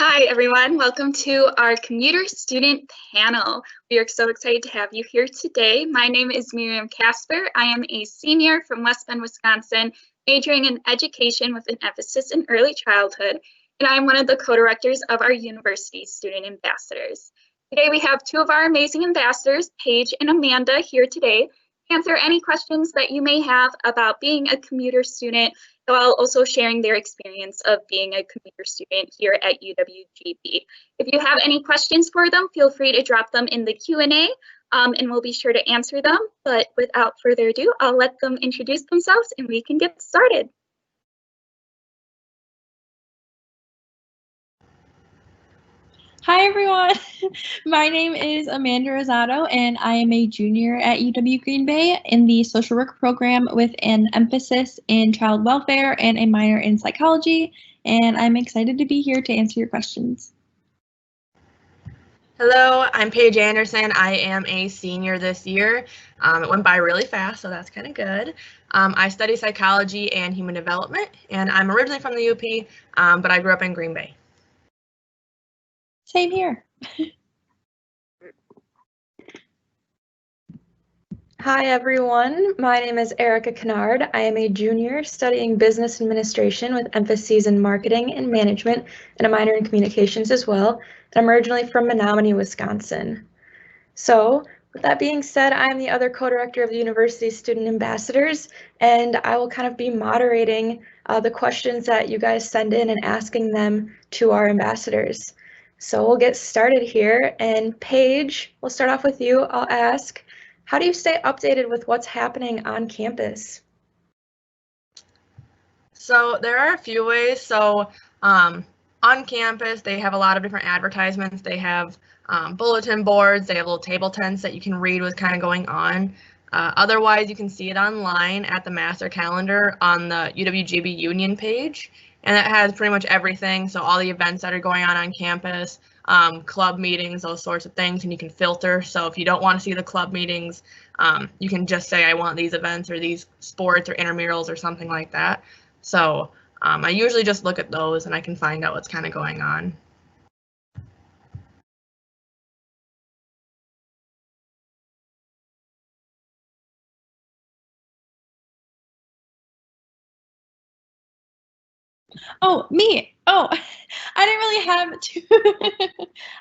Hi, everyone. Welcome to our Commuter student panel. We are so excited to have you here today. My name is Miriam Casper. I am a senior from West Bend, Wisconsin, majoring in education with an emphasis in early childhood, and I'm one of the co-directors of our university student ambassadors. Today, we have two of our amazing ambassadors, Paige and Amanda, here today to answer any questions that you may have about being a commuter student, while also sharing their experience of being a commuter student here at UWGB. If you have any questions for them, feel free to drop them in the Q&A, and we'll be sure to answer them. But without further ado, I'll let them introduce themselves and we can get started. Hi everyone, my name is Amanda Rosado and I am a junior at UW Green Bay in the social work program with an emphasis in child welfare and a minor in psychology, and I'm excited to be here to answer your questions. Hello, I'm Paige Anderson. I am a senior this year. It went by really fast, so that's kind of good. I study psychology and human development, and I'm originally from the UP, but I grew up in Green Bay. Same here. Hi everyone, my name is Erica Kennard. I am a junior studying business administration with emphases in marketing and management and a minor in communications as well. And I'm originally from Menominee, Wisconsin. So with that being said, I'm the other co-director of the university student ambassadors, and I will kind of be moderating the questions that you guys send in and asking them to our ambassadors. So we'll get started here, and Paige, we'll start off with you. I'll ask, how do you stay updated with what's happening on campus? So there are a few ways. So on campus, they have a lot of different advertisements. They have bulletin boards. They have little table tents that you can read what's kind of going on. Otherwise, you can see it online at the master calendar on the UWGB Union page. And that has pretty much everything. So all the events that are going on campus, club meetings, those sorts of things, and you can filter. So if you don't want to see the club meetings, you can just say, I want these events or these sports or intramurals or something like that. So I usually just look at those and I can find out what's kind of going on. Oh, me. Oh, I didn't really have too.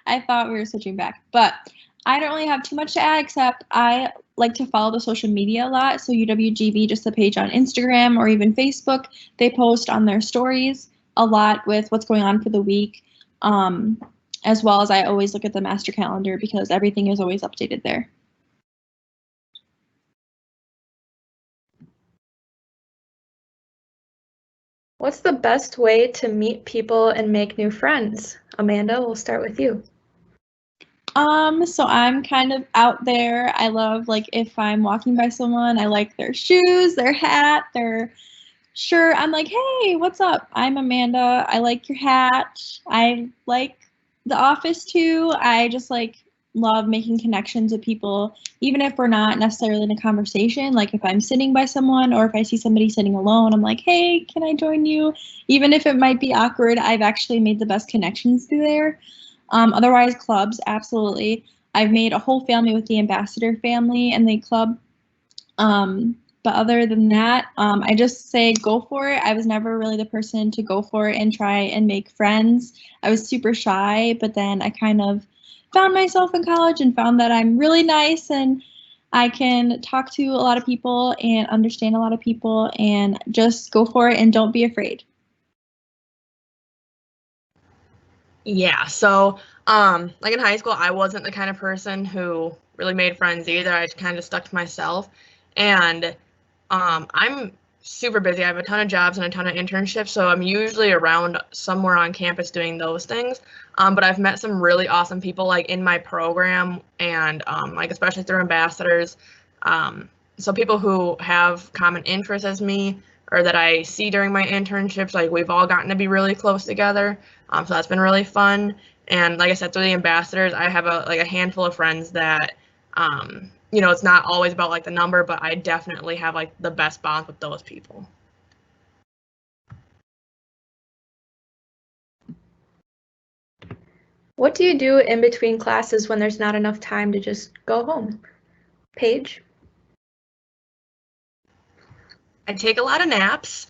I thought we were switching back, but I don't really have too much to add except I like to follow the social media a lot. So UWGB, just the page on Instagram or even Facebook, they post on their stories a lot with what's going on for the week, as well as I always look at the master calendar because everything is always updated there. What's the best way to meet people and make new friends? Amanda, we'll start with you. So I'm kind of out there. I love, like, if I'm walking by someone, I like their shoes, their hat, their shirt. I'm like, hey, what's up? I'm Amanda. I like your hat. I like The Office too. I just love making connections with people, even if we're not necessarily in a conversation. Like if I'm sitting by someone or if I see somebody sitting alone, I'm like, hey, can I join you? Even if it might be awkward, I've actually made the best connections through there. Otherwise, clubs, absolutely. I've made a whole family with the Ambassador family and the club. But other than that, I just say go for it. I was never really the person to go for it and try and make friends. I was super shy, but then I kind of found myself in college and found that I'm really nice and I can talk to a lot of people and understand a lot of people, and just go for it and don't be afraid. Yeah, so like in high school, I wasn't the kind of person who really made friends either. I kind of stuck to myself, and I'm super busy. I have a ton of jobs and a ton of internships, so I'm usually around somewhere on campus doing those things. But I've met some really awesome people like in my program and like especially through ambassadors. So people who have common interests as me or that I see during my internships, like we've all gotten to be really close together. So that's been really fun. And like I said, through the ambassadors, I have a handful of friends that, you know, it's not always about like the number, but I definitely have like the best bonds with those people. What do you do in between classes when there's not enough time to just go home? Paige? I take a lot of naps.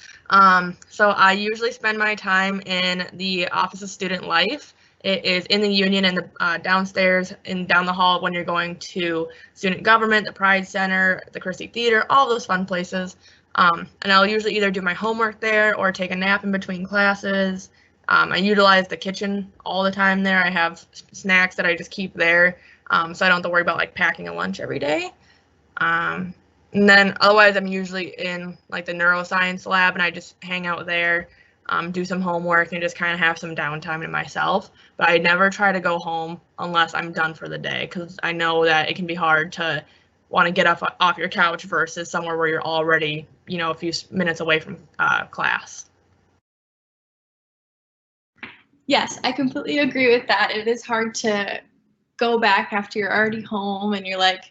So I usually spend my time in the Office of Student Life. It is in the Union and the downstairs and down the hall when you're going to Student Government, the Pride Center, the Christie Theater, all those fun places. And I'll usually either do my homework there or take a nap in between classes. I utilize the kitchen all the time there. I have snacks that I just keep there, so I don't have to worry about like packing a lunch every day. And then otherwise I'm usually in like the neuroscience lab and I just hang out there, do some homework and just kind of have some downtime to myself. But I never try to go home unless I'm done for the day because I know that it can be hard to want to get off your couch versus somewhere where you're already, a few minutes away from class. Yes, I completely agree with that. It is hard to go back after you're already home and you're like,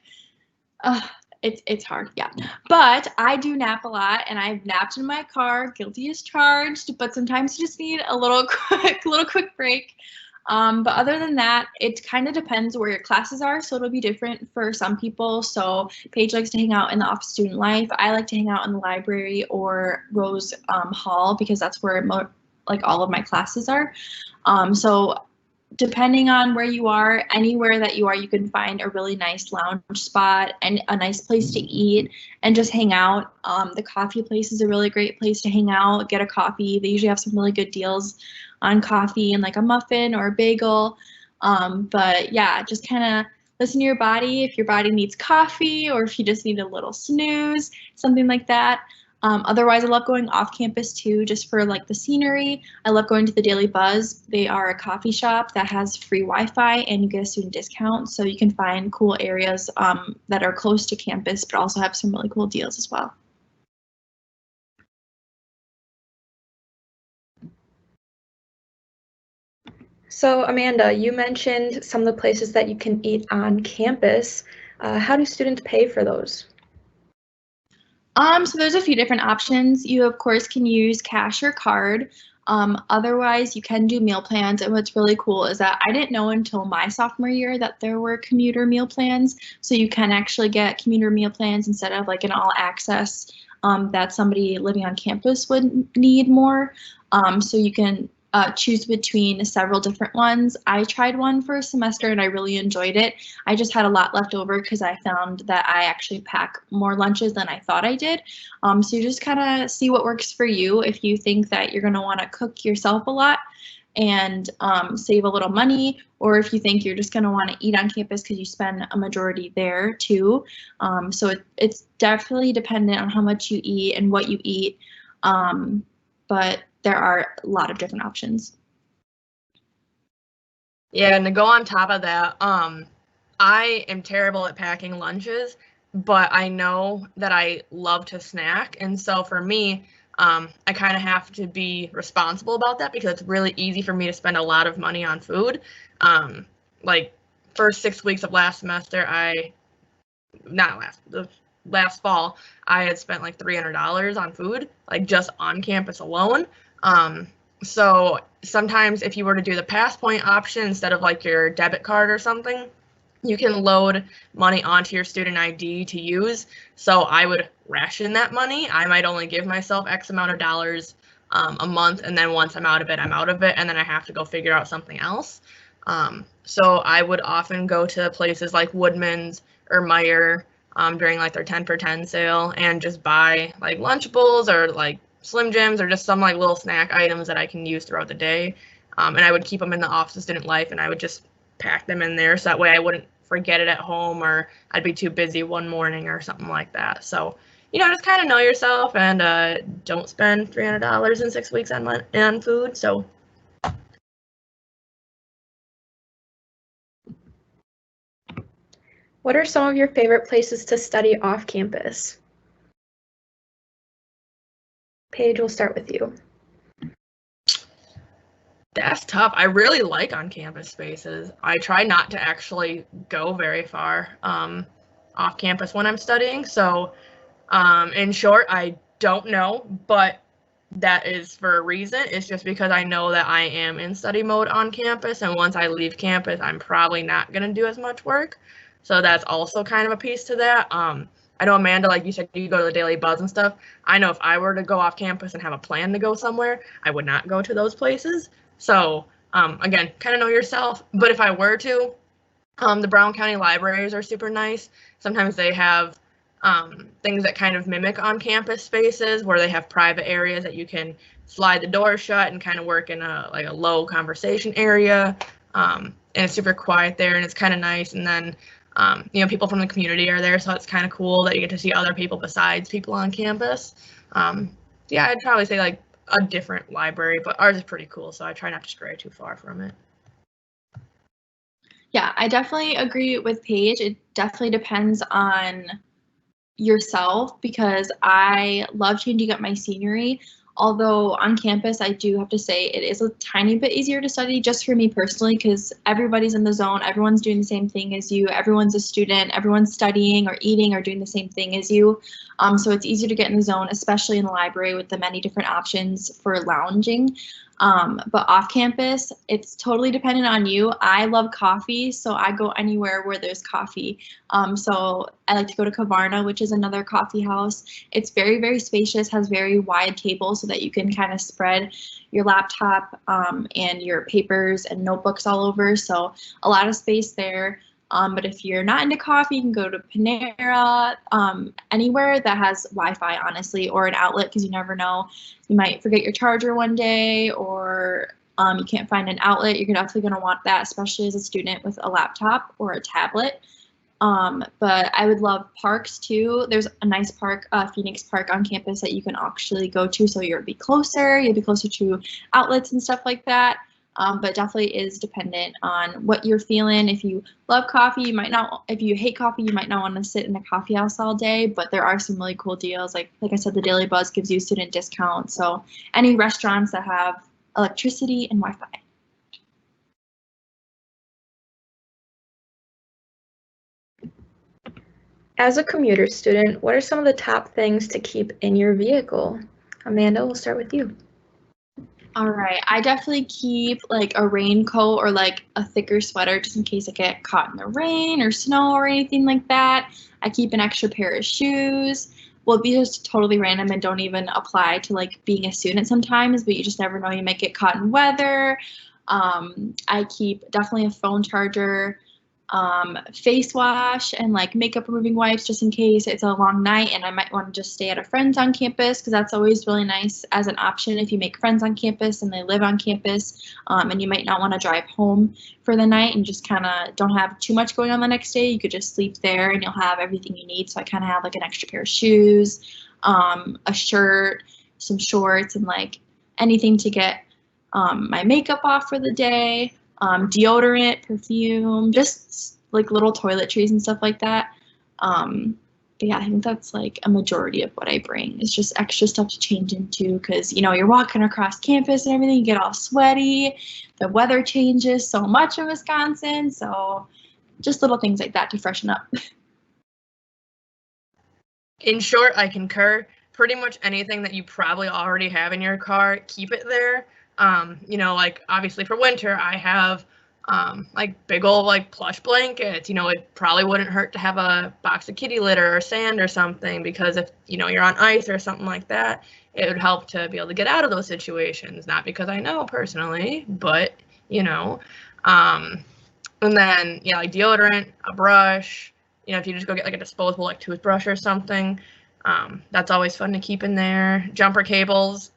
it's hard, yeah. But I do nap a lot, and I've napped in my car, guilty as charged, but sometimes you just need a little quick break. But other than that, it kind of depends where your classes are, so it'll be different for some people. So Paige likes to hang out in the Office of Student Life. I like to hang out in the library or Rose Hall because that's where all of my classes are. So depending on where you are, anywhere that you are, you can find a really nice lounge spot and a nice place to eat and just hang out. The coffee place is a really great place to hang out, get a coffee. They usually have some really good deals on coffee and like a muffin or a bagel. But yeah, just kind of listen to your body if your body needs coffee or if you just need a little snooze, something like that. Otherwise, I love going off campus too, just for like the scenery. I love going to the Daily Buzz. They are a coffee shop that has free Wi-Fi and you get a student discount. So you can find cool areas that are close to campus, but also have some really cool deals as well. So Amanda, you mentioned some of the places that you can eat on campus. How do students pay for those? So there's a few different options. You of course can use cash or card. Otherwise you can do meal plans, and what's really cool is that I didn't know until my sophomore year that there were commuter meal plans. So you can actually get commuter meal plans instead of like an all access that somebody living on campus would need more. So you can choose between several different ones. I tried one for a semester and I really enjoyed it. I just had a lot left over because I found that I actually pack more lunches than I thought I did. So you just kind of see what works for you. If you think that you're going to want to cook yourself a lot and save a little money, or if you think you're just going to want to eat on campus because you spend a majority there too. So it's definitely dependent on how much you eat and what you eat. But there are a lot of different options. Yeah, and to go on top of that, I am terrible at packing lunches, but I know that I love to snack. And so for me, I kind of have to be responsible about that because it's really easy for me to spend a lot of money on food. Like first 6 weeks of last semester, the last fall, I had spent like $300 on food, like just on campus alone. So sometimes if you were to do the PassPoint option instead of like your debit card or something, you can load money onto your student ID to use. So I would ration that money. I might only give myself X amount of dollars a month, and then once I'm out of it, I'm out of it, and then I have to go figure out something else. So I would often go to places like Woodman's or Meijer during like their 10 for 10 sale and just buy like Lunchables or like Slim Jims or just some like little snack items that I can use throughout the day. And I would keep them in the Office of Student Life and I would just pack them in there so that way I wouldn't forget it at home or I'd be too busy one morning or something like that. So, just kind of know yourself and don't spend $300 in 6 weeks on food. So. What are some of your favorite places to study off campus? Paige, we'll start with you. That's tough. I really like on-campus spaces. I try not to actually go very far off campus when I'm studying. So in short, I don't know, but that is for a reason. It's just because I know that I am in study mode on campus, and once I leave campus, I'm probably not going to do as much work. So that's also kind of a piece to that. I know, Amanda, like you said, you go to the Daily Buzz and stuff. I know if I were to go off campus and have a plan to go somewhere, I would not go to those places. So again, kind of know yourself. But if I were to, the Brown County libraries are super nice. Sometimes they have things that kind of mimic on-campus spaces where they have private areas that you can slide the door shut and kind of work in a low conversation area. And it's super quiet there, and it's kind of nice. And then people from the community are there, so it's kind of cool that you get to see other people besides people on campus. Yeah, I'd probably say like a different library, but ours is pretty cool, so I try not to stray too far from it. Yeah, I definitely agree with Paige. It definitely depends on yourself, because I love changing up my scenery. Although on campus, I do have to say it is a tiny bit easier to study, just for me personally, because everybody's in the zone, everyone's doing the same thing as you, everyone's a student, everyone's studying or eating or doing the same thing as you. So it's easier to get in the zone, especially in the library with the many different options for lounging. But off campus, it's totally dependent on you. I love coffee, so I go anywhere where there's coffee. So I like to go to Kavarna, which is another coffee house. It's very, very spacious, has very wide tables so that you can kind of spread your laptop and your papers and notebooks all over. So a lot of space there. But if you're not into coffee, you can go to Panera, anywhere that has Wi-Fi, honestly, or an outlet, because you never know. You might forget your charger one day, or you can't find an outlet. You're definitely going to want that, especially as a student with a laptop or a tablet. But I would love parks too. There's a nice park, Phoenix Park on campus, that you can actually go to, so you'll be closer to outlets and stuff like that. But definitely is dependent on what you're feeling. If you love coffee, you might not. If you hate coffee, you might not want to sit in a coffee house all day. But there are some really cool deals. Like I said, the Daily Buzz gives you a student discount. So any restaurants that have electricity and Wi-Fi. As a commuter student, what are some of the top things to keep in your vehicle? Amanda, we'll start with you. All right, I definitely keep like a raincoat or like a thicker sweater just in case I get caught in the rain or snow or anything like that. I keep an extra pair of shoes. Well, these are just totally random and don't even apply to like being a student sometimes, but you just never know, you might get caught in weather. I keep definitely a phone charger, face wash, and like makeup removing wipes just in case it's a long night and I might want to just stay at a friend's on campus, because that's always really nice as an option if you make friends on campus and they live on campus, and you might not want to drive home for the night and just kind of don't have too much going on the next day. You could just sleep there and you'll have everything you need. So I kind of have like an extra pair of shoes, a shirt, some shorts, and like anything to get my makeup off for the day. Deodorant, perfume, just like little toiletries and stuff like that. But yeah, I think that's like a majority of what I bring. It's just extra stuff to change into, because you're walking across campus and everything, you get all sweaty. The weather changes so much in Wisconsin, so just little things like that to freshen up. In short, I concur. Pretty much anything that you probably already have in your car, keep it there. Like obviously for winter, I have like big old like plush blankets. It probably wouldn't hurt to have a box of kitty litter or sand or something, because if you're on ice or something like that, it would help to be able to get out of those situations. Not because I know personally, but and then like deodorant, a brush. If you just go get like a disposable like toothbrush or something, that's always fun to keep in there. Jumper cables.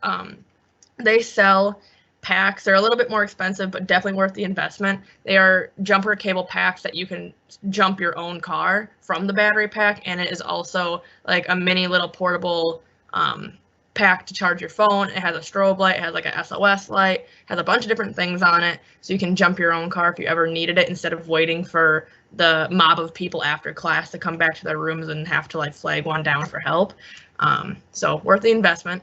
They sell packs. They're a little bit more expensive, but definitely worth the investment. They are jumper cable packs that you can jump your own car from the battery pack, and it is also like a mini little portable pack to charge your phone. It has a strobe light, it has like a SOS light, has a bunch of different things on it, so you can jump your own car if you ever needed it, instead of waiting for the mob of people after class to come back to their rooms and have to like flag one down for help. So worth the investment.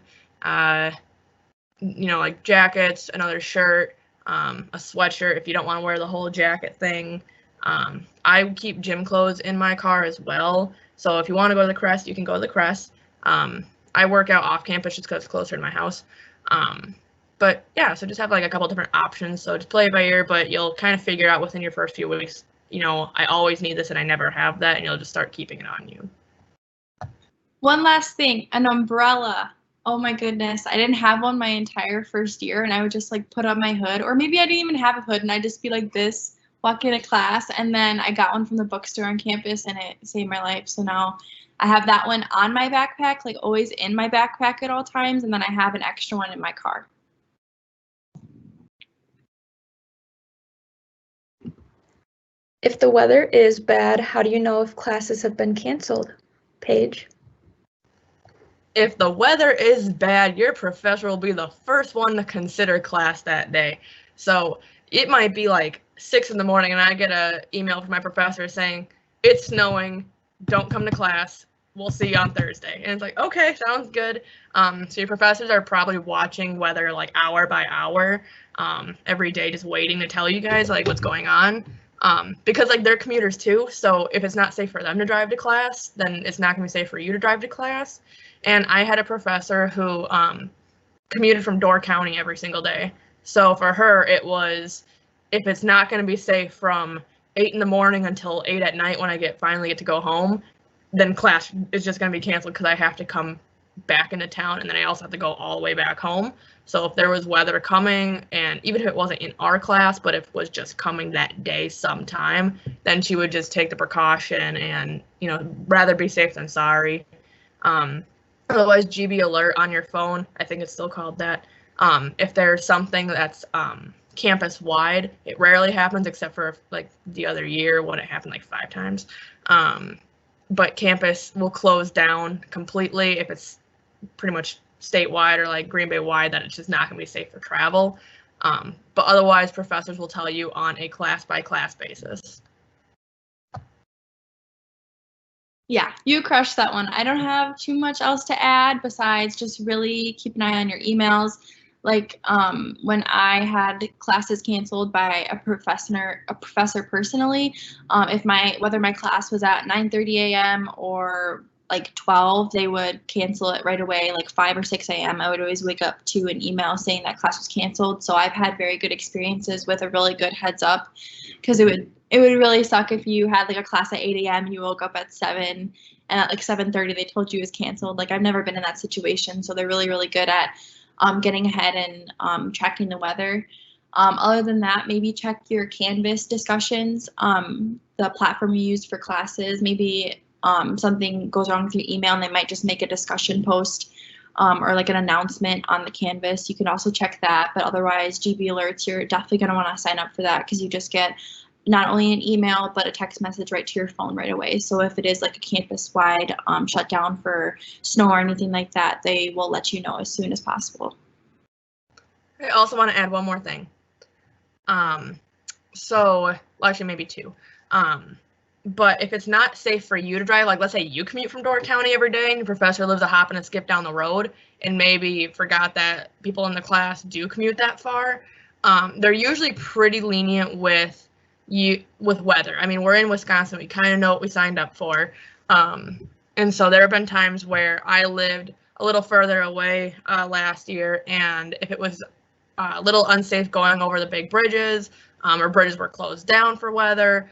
Like jackets, another shirt, a sweatshirt if you don't want to wear the whole jacket thing. I keep gym clothes in my car as well. So if you want to go to the Crest, you can go to the Crest. I work out off campus just because it's closer to my house. But yeah, so just have like a couple different options. So just play it by ear, but you'll kind of figure out within your first few weeks, you know, I always need this and I never have that, and you'll just start keeping it on you. One last thing, an umbrella. Oh my goodness, I didn't have one my entire first year, and I would just like put up my hood, or maybe I didn't even have a hood, and I'd just be like this, walk into class, and then I got one from the bookstore on campus, and it saved my life. So now I have that one on my backpack, like always in my backpack at all times, and then I have an extra one in my car. If the weather is bad, how do you know if classes have been canceled? Paige? If the weather is bad, your professor will be the first one to consider class that day. So it might be like 6 in the morning and I get an email from my professor saying, it's snowing, don't come to class, we'll see you on Thursday. And it's like, okay, sounds good. So your professors are probably watching weather like hour by hour, every day, just waiting to tell you guys like what's going on. Because like they're commuters too, so if it's not safe for them to drive to class, then it's not gonna be safe for you to drive to class. And I had a professor who commuted from Door County every single day. So for her, it was, if it's not going to be safe from 8 in the morning until 8 at night when I finally get to go home, then class is just going to be canceled because I have to come back into town, and then I also have to go all the way back home. So if there was weather coming, and even if it wasn't in our class, but if it was just coming that day sometime, then she would just take the precaution and, you know, rather be safe than sorry. Otherwise, GB Alert on your phone, I think it's still called that. If there's something that's campus-wide, it rarely happens except for like the other year when it happened like 5 times. But campus will close down completely if it's pretty much statewide or like Green Bay wide, that it's just not going to be safe for travel. But otherwise, professors will tell you on a class-by-class basis. Yeah, you crushed that one. I don't have too much else to add besides just really keep an eye on your emails. Like when I had classes canceled by a professor personally, whether my class was at 9:30 a.m. or like 12, they would cancel it right away, like 5 or 6 a.m. I would always wake up to an email saying that class was canceled. So I've had very good experiences with a really good heads up, because it would really suck if you had like a class at 8 a.m. and you woke up at 7 and at like 7:30 they told you it was canceled. Like I've never been in that situation, so they're really, really good at getting ahead and tracking the weather. Other than that, maybe check your Canvas discussions, the platform you use for classes. Maybe something goes wrong with your email and they might just make a discussion post or like an announcement on the Canvas. You can also check that, but otherwise GB Alerts, you're definitely going to want to sign up for that, because you just get not only an email, but a text message right to your phone right away. So if it is like a campus-wide shutdown for snow or anything like that, they will let you know as soon as possible. I also want to add one more thing. Well, actually maybe 2. But if it's not safe for you to drive, like let's say you commute from Door County every day and your professor lives a hop and a skip down the road and maybe forgot that people in the class do commute that far, they're usually pretty lenient with weather. I mean, we're in Wisconsin, we kind of know what we signed up for. And so there have been times where I lived a little further away last year, and if it was a little unsafe going over the big bridges, or bridges were closed down for weather,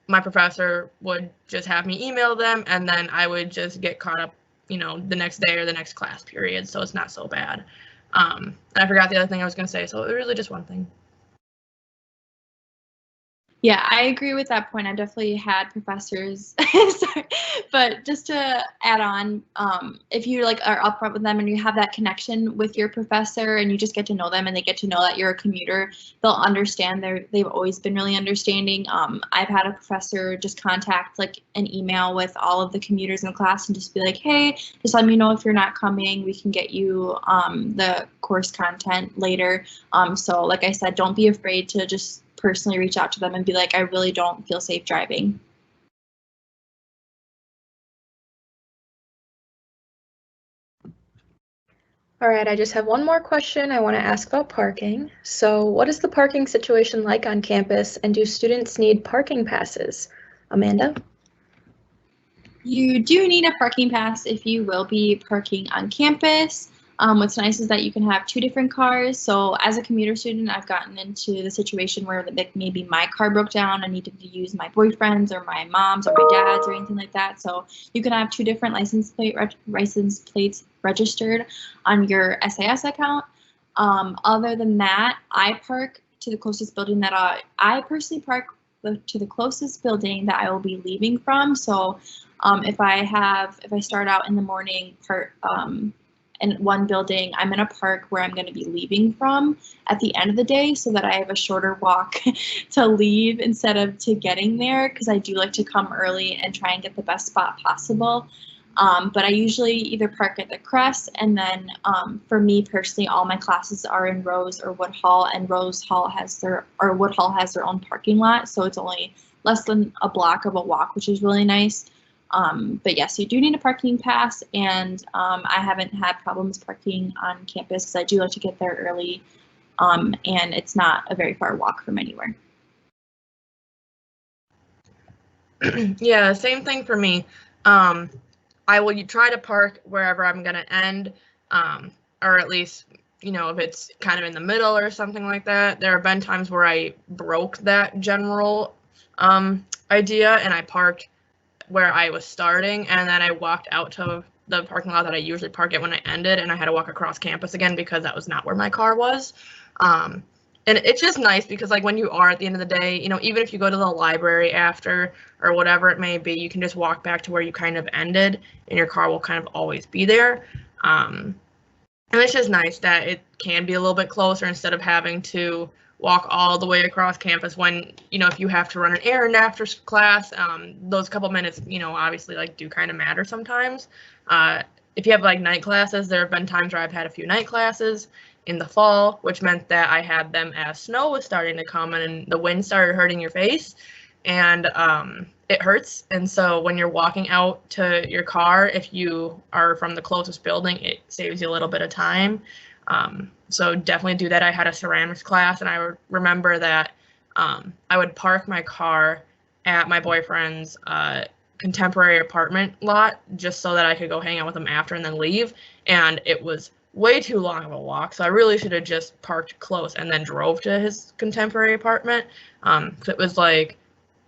my professor would just have me email them, and then I would just get caught up, you know, the next day or the next class period, so it's not so bad. And I forgot the other thing I was going to say, so it was really just one thing. Yeah, I agree with that point. I definitely had professors, sorry, but just to add on, if you like are upfront with them and you have that connection with your professor and you just get to know them and they get to know that you're a commuter, they'll understand. They've always been really understanding. I've had a professor just contact like an email with all of the commuters in the class and just be like, hey, just let me know if you're not coming. We can get you the course content later. So like I said, don't be afraid to just personally reach out to them and be like, I really don't feel safe driving. All right, I just have one more question I want to ask about parking. So what is the parking situation like on campus, and do students need parking passes? Amanda? You do need a parking pass if you will be parking on campus. What's nice is that you can have 2 different cars. So as a commuter student, I've gotten into the situation where maybe my car broke down. I needed to use my boyfriend's or my mom's or my dad's or anything like that. So you can have 2 different license plates registered on your SAS account. Other than that, I park to the closest building that I personally park to the closest building that I will be leaving from. So if I start out in the morning in one building, I'm in a park where I'm going to be leaving from at the end of the day so that I have a shorter walk to leave instead of to getting there, because I do like to come early and try and get the best spot possible. But I usually either park at the Crest, and then for me personally, all my classes are in Rose or Wood Hall, and Wood Hall has their own parking lot, so it's only less than a block of a walk, which is really nice. But yes, you do need a parking pass, and I haven't had problems parking on campus because I do like to get there early, and it's not a very far walk from anywhere. Yeah, same thing for me. I will try to park wherever I'm going to end, or at least, if it's kind of in the middle or something like that. There have been times where I broke that general idea, and I parked where I was starting, and then I walked out to the parking lot that I usually park at when I ended, and I had to walk across campus again because that was not where my car was. And it's just nice because, like, when you are at the end of the day, even if you go to the library after or whatever it may be, you can just walk back to where you kind of ended, and your car will kind of always be there. And it's just nice that it can be a little bit closer instead of having to walk all the way across campus when, if you have to run an errand after class, those couple minutes, obviously, like, do kind of matter sometimes. If you have, like, night classes, there have been times where I've had a few night classes in the fall, which meant that I had them as snow was starting to come and the wind started hurting your face, and it hurts. And so when you're walking out to your car, if you are from the closest building, it saves you a little bit of time. So definitely do that. I had a ceramics class, and I remember that I would park my car at my boyfriend's contemporary apartment lot just so that I could go hang out with him after and then leave. And it was way too long of a walk, so I really should have just parked close and then drove to his contemporary apartment. It was like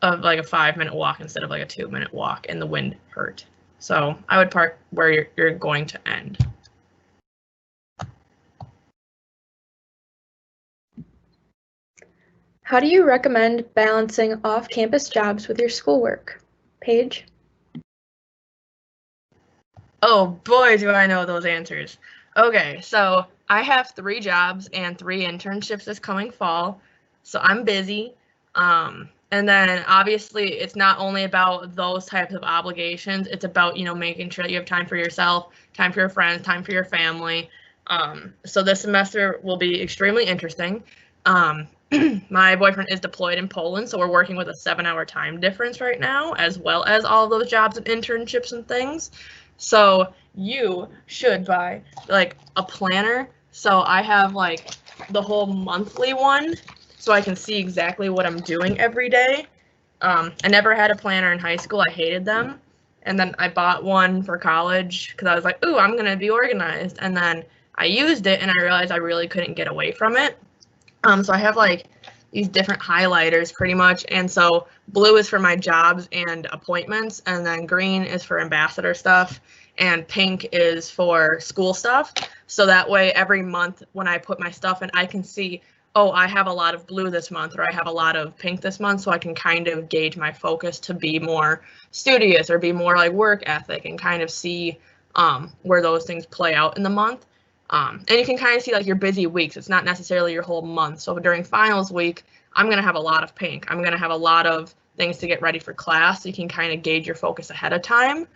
a 5-minute walk instead of like a 2-minute walk, and the wind hurt. So I would park where you're going to end. How do you recommend balancing off-campus jobs with your schoolwork? Paige? Oh boy, do I know those answers. Okay, so I have 3 jobs and 3 internships this coming fall, so I'm busy. And then obviously it's not only about those types of obligations, it's about, making sure that you have time for yourself, time for your friends, time for your family. So this semester will be extremely interesting. My boyfriend is deployed in Poland, so we're working with a 7-hour time difference right now, as well as all of those jobs and internships and things. So you should buy like a planner. So I have like the whole monthly one, so I can see exactly what I'm doing every day. I never had a planner in high school. I hated them. And then I bought one for college because I was like, ooh, I'm going to be organized. And then I used it, and I realized I really couldn't get away from it. So I have like these different highlighters pretty much. And so blue is for my jobs and appointments, and then green is for ambassador stuff, and pink is for school stuff. So that way every month when I put my stuff in, I can see, oh, I have a lot of blue this month, or I have a lot of pink this month, so I can kind of gauge my focus to be more studious or be more like work ethic, and kind of see where those things play out in the month. And you can kind of see like your busy weeks. It's not necessarily your whole month. So during finals week, I'm going to have a lot of pink. I'm going to have a lot of things to get ready for class. So you can kind of gauge your focus ahead of time.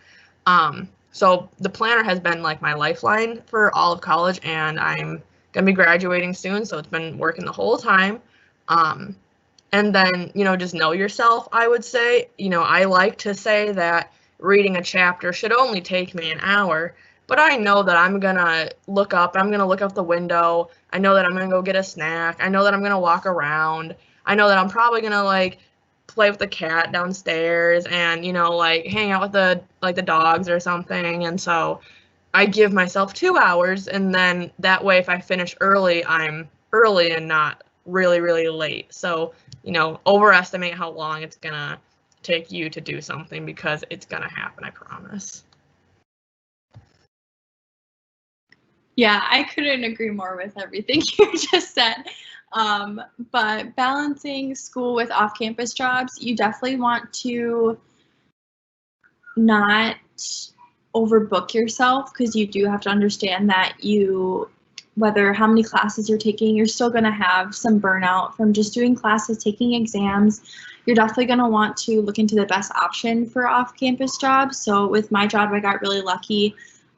So the planner has been like my lifeline for all of college, and I'm going to be graduating soon. So it's been working the whole time. And then, just know yourself, I would say. I like to say that reading a chapter should only take me an hour. But I know that I'm going to look up the window. I know that I'm going to go get a snack. I know that I'm going to walk around. I know that I'm probably going to play with the cat downstairs and, you know, like hang out with the dogs or something. And so I give myself 2 hours, and then that way if I finish early, I'm early and not really, really late. So, you know, overestimate how long it's gonna take you to do something, because it's gonna happen, I promise. Yeah, I couldn't agree more with everything you just said. But balancing school with off-campus jobs, you definitely want to not overbook yourself, because you do have to understand that whether how many classes you're taking, you're still going to have some burnout from just doing classes, taking exams. You're definitely going to want to look into the best option for off-campus jobs. So with my job, I got really lucky.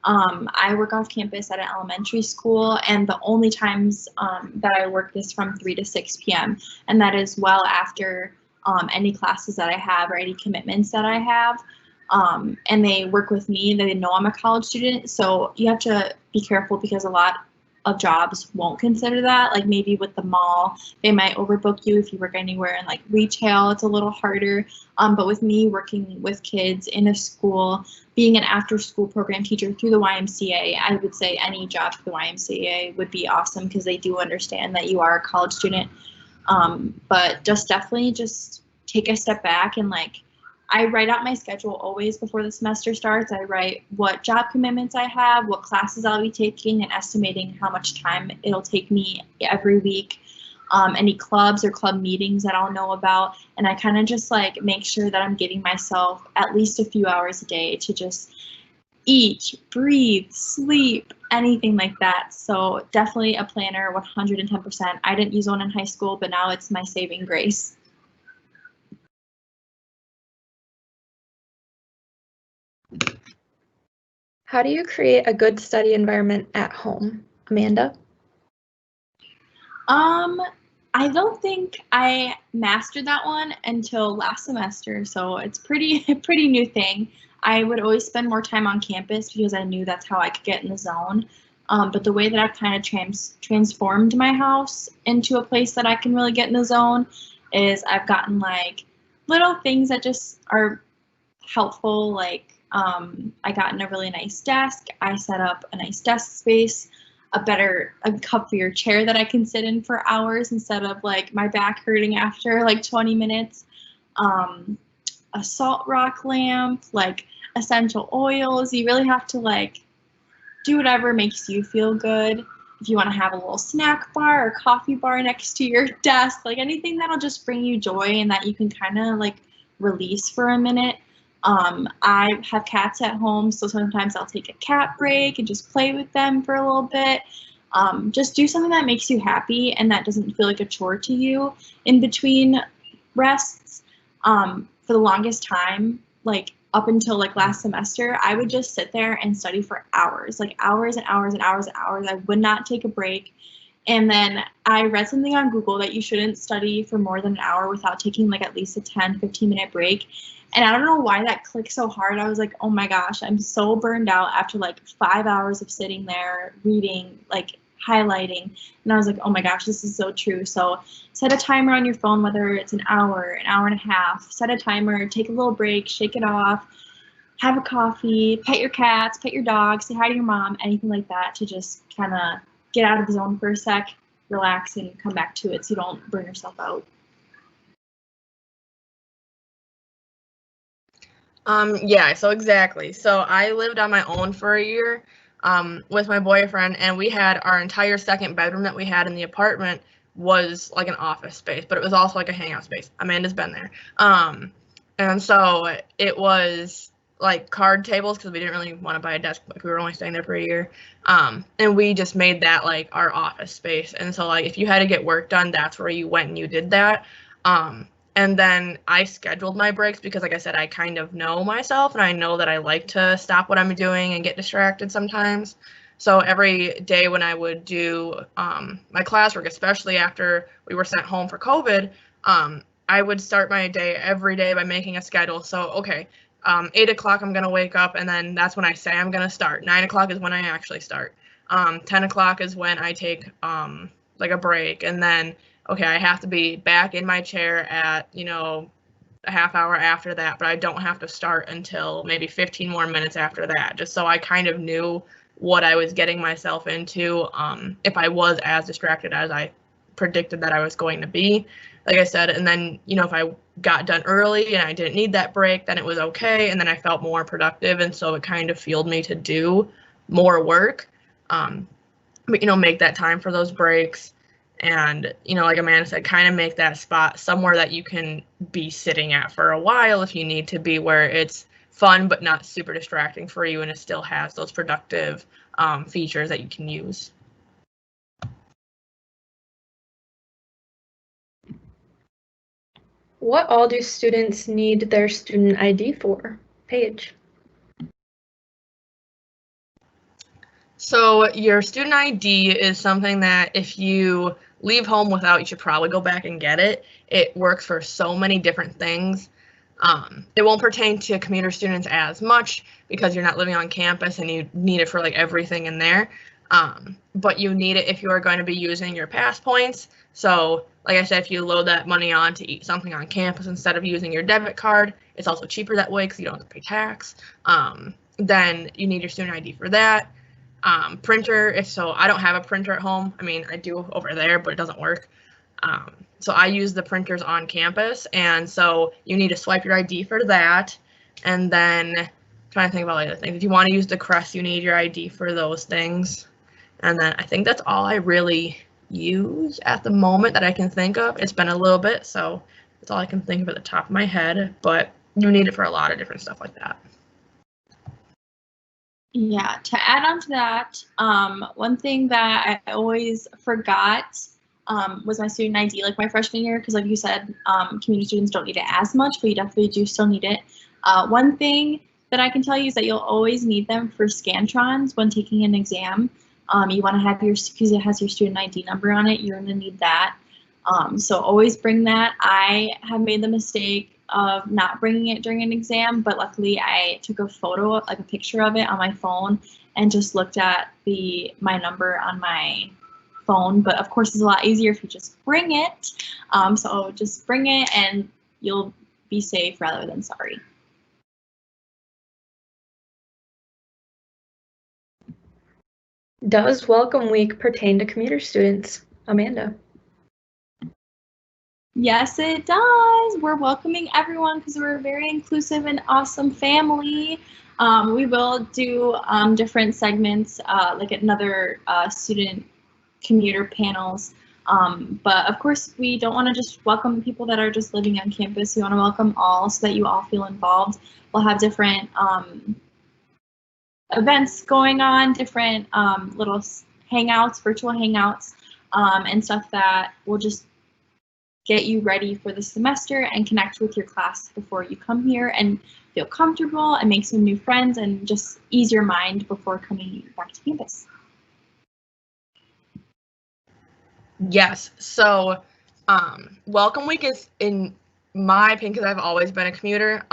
I work off campus at an elementary school, and the only times that I work is from 3 to 6 p.m. And that is well after any classes that I have or any commitments that I have. And they work with me. They know I'm a college student, so you have to be careful, because a lot of jobs won't consider that. Like maybe with the mall, they might overbook you. If you work anywhere in like retail, it's a little harder. But with me working with kids in a school, being an after-school program teacher through the YMCA, I would say any job through the YMCA would be awesome, because they do understand that you are a college student. But definitely take a step back, and like I write out my schedule always before the semester starts. I write what job commitments I have, what classes I'll be taking, and estimating how much time it'll take me every week. Any clubs or club meetings that I'll know about, and I kind of just like make sure that I'm giving myself at least a few hours a day to just eat, breathe, sleep, anything like that. So definitely a planner, 110%. I didn't use one in high school, but now it's my saving grace. How do you create a good study environment at home, Amanda? I don't think I mastered that one until last semester, so it's pretty new thing. I would always spend more time on campus because I knew that's how I could get in the zone. But the way that I've kind of transformed my house into a place that I can really get in the zone is I've gotten like little things that just are helpful. Like I gotten a really nice desk. I set up a nice desk space, a comfier chair that I can sit in for hours instead of like my back hurting after like 20 minutes. A salt rock lamp, like essential oils. You really have to like do whatever makes you feel good. If you want to have a little snack bar or coffee bar next to your desk, like anything that'll just bring you joy and that you can kind of like release for a minute. I have cats at home, so sometimes I'll take a cat break and just play with them for a little bit. Just do something that makes you happy and that doesn't feel like a chore to you in between rests. For the longest time, like up until like last semester, I would just sit there and study for hours, like hours and hours and hours and hours. I would not take a break. And then I read something on Google that you shouldn't study for more than an hour without taking like at least a 10-15-minute break. And I don't know why that clicked so hard. I was like, oh my gosh, I'm so burned out after like 5 hours of sitting there reading, like highlighting. And I was like, oh my gosh, this is so true. So set a timer on your phone, whether it's an hour and a half. Set a timer, take a little break, shake it off, have a coffee, pet your cats, pet your dogs, say hi to your mom, anything like that to just kind of get out of the zone for a sec, relax, and come back to it so you don't burn yourself out. Yeah, so exactly. So I lived on my own for a year with my boyfriend, and we had our entire second bedroom that we had in the apartment was like an office space, but it was also like a hangout space. Amanda's been there. And so it was like card tables because we didn't really want to buy a desk, like we were only staying there for a year. And we just made that like our office space. And so like if you had to get work done, that's where you went and you did that. And then I scheduled my breaks because, like I said, I kind of know myself and I know that I like to stop what I'm doing and get distracted sometimes. So every day when I would do my classwork, especially after we were sent home for COVID, I would start my day every day by making a schedule. So, okay, 8 o'clock I'm going to wake up, and then that's when I say I'm going to start. 9 o'clock is when I actually start. 10 o'clock is when I take like a break, and then okay, I have to be back in my chair at, a half hour after that, but I don't have to start until maybe 15 more minutes after that, just so I kind of knew what I was getting myself into if I was as distracted as I predicted that I was going to be, like I said. And then, if I got done early and I didn't need that break, then it was okay, and then I felt more productive, and so it kind of fueled me to do more work, but make that time for those breaks. And, like Amanda said, kind of make that spot somewhere that you can be sitting at for a while if you need to be, where it's fun but not super distracting for you, and it still has those productive features that you can use. What all do students need their student ID for? Paige. So your student ID is something that if you leave home without, you should probably go back and get it. It works for so many different things. It won't pertain to commuter students as much because you're not living on campus and you need it for like everything in there. But you need it if you are going to be using your pass points. So like I said, if you load that money on to eat something on campus instead of using your debit card, it's also cheaper that way because you don't have to pay tax. Then you need your student ID for that. Printer, if so, I don't have a printer at home. I mean, I do over there, but it doesn't work. So I use the printers on campus, and so you need to swipe your ID for that. And then trying to think about other things. If you want to use the crest, you need your ID for those things. And then I think that's all I really use at the moment that I can think of. It's been a little bit, so that's all I can think of at the top of my head, but you need it for a lot of different stuff like that. Yeah, to add on to that, one thing that I always forgot was my student ID, like my freshman year, because like you said, community students don't need it as much, but you definitely do still need it. One thing that I can tell you is that you'll always need them for Scantrons when taking an exam. You want to have because it has your student ID number on it, you're going to need that. So always bring that. I have made the mistake of not bringing it during an exam, but luckily I took a photo, like a picture of it on my phone, and just looked at my number on my phone. But of course, it's a lot easier if you just bring it. So just bring it and you'll be safe rather than sorry. Does Welcome Week pertain to commuter students? Amanda. Yes, it does. We're welcoming everyone because we're a very inclusive and awesome family. We will do different segments, like another student commuter panels. But of course, we don't want to just welcome people that are just living on campus. We want to welcome all so that you all feel involved. We'll have different events going on, different little hangouts, virtual hangouts, and stuff that will just get you ready for the semester and connect with your class before you come here and feel comfortable and make some new friends and just ease your mind before coming back to campus. Yes, so Welcome Week is, in my opinion, because I've always been a commuter,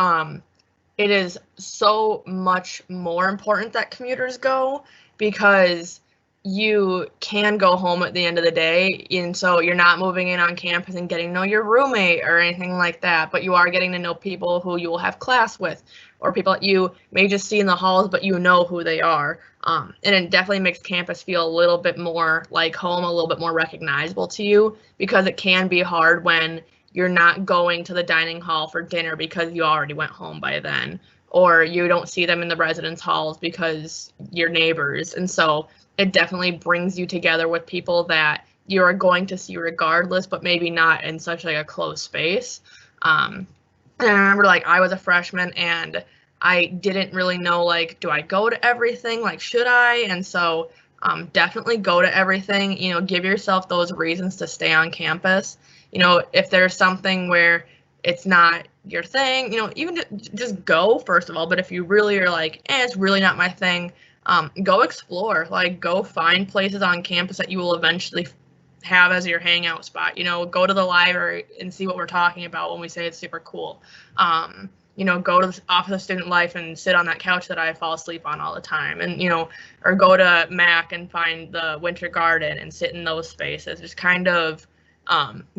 it is so much more important that commuters go because you can go home at the end of the day, and so you're not moving in on campus and getting to know your roommate or anything like that, but you are getting to know people who you will have class with or people that you may just see in the halls, but you know who they are. And it definitely makes campus feel a little bit more like home, a little bit more recognizable to you, because it can be hard when you're not going to the dining hall for dinner because you already went home by then, or you don't see them in the residence halls because you're neighbors. And so it definitely brings you together with people that you're going to see regardless, but maybe not in such like a close space. And I remember, like, I was a freshman and I didn't really know, like, do I go to everything? Like, should I? And so definitely go to everything, give yourself those reasons to stay on campus. If there's something where it's not your thing, even just go, first of all. But if you really are like, it's really not my thing, go explore, like go find places on campus that you will eventually have as your hangout spot. Go to the library and see what we're talking about when we say it's super cool. Go to the Office of Student Life and sit on that couch that I fall asleep on all the time, and or go to Mac and find the Winter Garden and sit in those spaces. Just kind of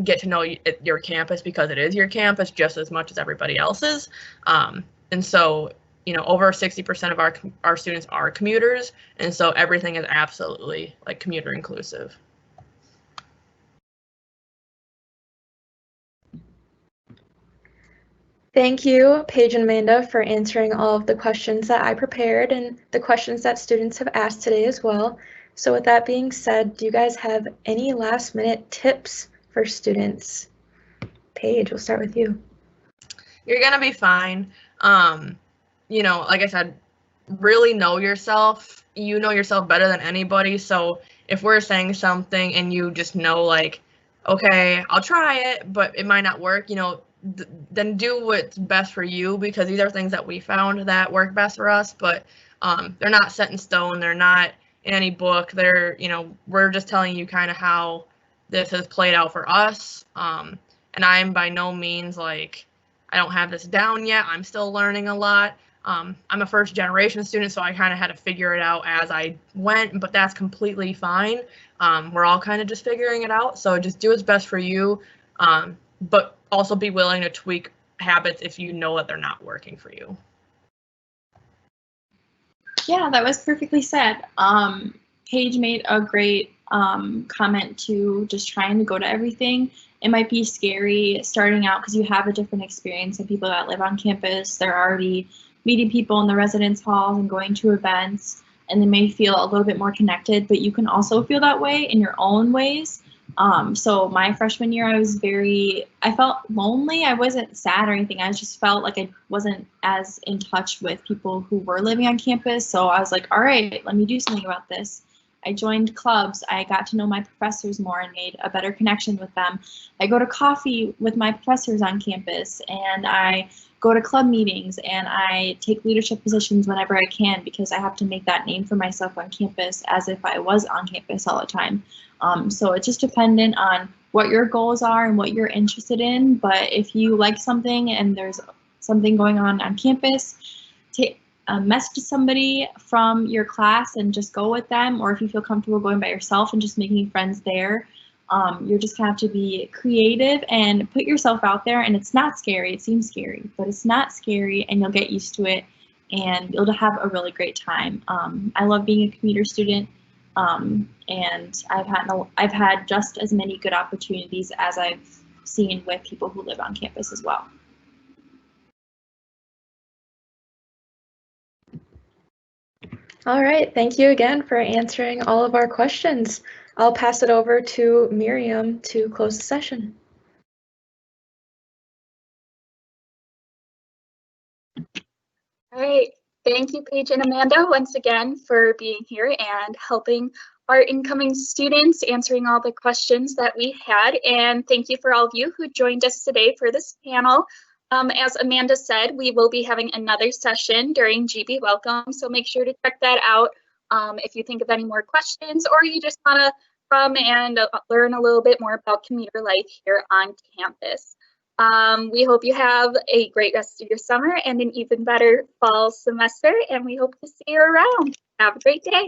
get to know your campus, because it is your campus just as much as everybody else's. And so, over 60% of our students are commuters, and so everything is absolutely like commuter inclusive. Thank you, Paige and Amanda, for answering all of the questions that I prepared and the questions that students have asked today as well. So with that being said, do you guys have any last minute tips for students? Paige, we'll start with you. You're gonna be fine. Like I said, really know yourself. You know yourself better than anybody. So if we're saying something and you just know, like, okay, I'll try it, but it might not work, then do what's best for you, because these are things that we found that work best for us, but they're not set in stone. They're not in any book. They're, we're just telling you kind of how this has played out for us. And I'm by no means like, I don't have this down yet. I'm still learning a lot. I'm a first generation student, so I kind of had to figure it out as I went, but that's completely fine. We're all kind of just figuring it out. So just do what's best for you, but also be willing to tweak habits if you know that they're not working for you. Yeah, that was perfectly said. Paige made a great comment to just trying to go to everything. It might be scary starting out because you have a different experience than people that live on campus. They're already meeting people in the residence halls and going to events, and they may feel a little bit more connected, but you can also feel that way in your own ways. So my freshman year, I felt lonely. I wasn't sad or anything. I just felt like I wasn't as in touch with people who were living on campus. So I was like, all right, let me do something about this. I joined clubs. I got to know my professors more and made a better connection with them. I go to coffee with my professors on campus, and I go to club meetings, and I take leadership positions whenever I can, because I have to make that name for myself on campus as if I was on campus all the time. So it's just dependent on what your goals are and what you're interested in. But if you like something and there's something going on campus, message somebody from your class and just go with them. Or if you feel comfortable going by yourself and just making friends there, you're just gonna have to be creative and put yourself out there. And it's not scary. It seems scary, but it's not scary, and you'll get used to it, and you'll have a really great time. I love being a commuter student, and I've had just as many good opportunities as I've seen with people who live on campus as well. All right, thank you again for answering all of our questions. I'll pass it over to Miriam to close the session. All right. Thank you, Paige and Amanda, once again for being here and helping our incoming students, answering all the questions that we had. And thank you for all of you who joined us today for this panel. As Amanda said, we will be having another session during GB Welcome, so make sure to check that out if you think of any more questions, or you just want to come and learn a little bit more about commuter life here on campus. We hope you have a great rest of your summer and an even better fall semester, and we hope to see you around. Have a great day.